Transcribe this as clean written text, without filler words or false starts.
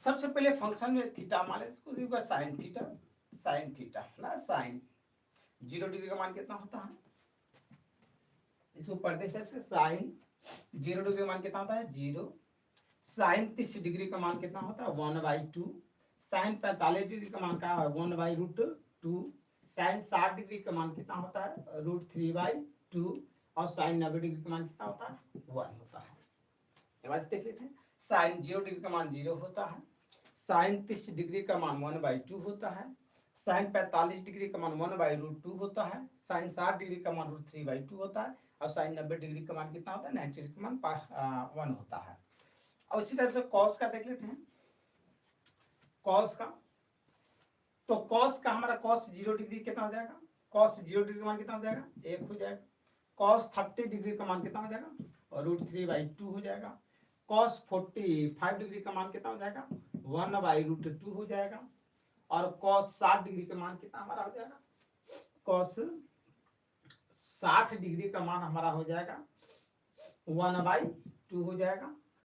सबसे पहले फंक्शन में थीटा मान लेते इसको होगा साइन थीटा ना साइन 0 डिग्री का मान कितना होता है, इसको पढ़ते से साइन 0 डिग्री का मान कितना होता है 0, साइन 30 डिग्री का मान कितना होता है 1/2, साइन 45 डिग्री का मान का 1/√2, साइन 60 डिग्री का मान कितना होता है √3/2 और साइन 90 डिग्री का मान कितना होता है 1 होता है। देख लेते हैं साइन 0 डिग्री का मान 0 होता है, साइन 30 डिग्री का मान 1/2 होता है, साइन 45 डिग्री का मान 1/√2 होता है, साइन 60 डिग्री का मान √3/2 होता है और साइन 90 डिग्री का मान कितना होता है 90 डिग्री का मान 1 होता है। और इसी तरह से कॉस का देख लेते हैं, कॉस का तो कॉस का हमारा कॉस 0 डिग्री कितना हो जाएगा, कॉस 0 डिग्री का मान कितना हो जाएगा 1 हो जाएगा, कॉस 30 डिग्री का मान कितना हो जाएगा और √3/2 हो जाएगा, कॉस 45 डिग्री का मान कितना हो जाएगा 1/√2 हो जाएगा और कॉस 60 डिग्री का मान कितना हमारा हो जाएगा, कॉस 60 डिग्री का मान हमारा हो जाएगा 1/2 हो जाएगा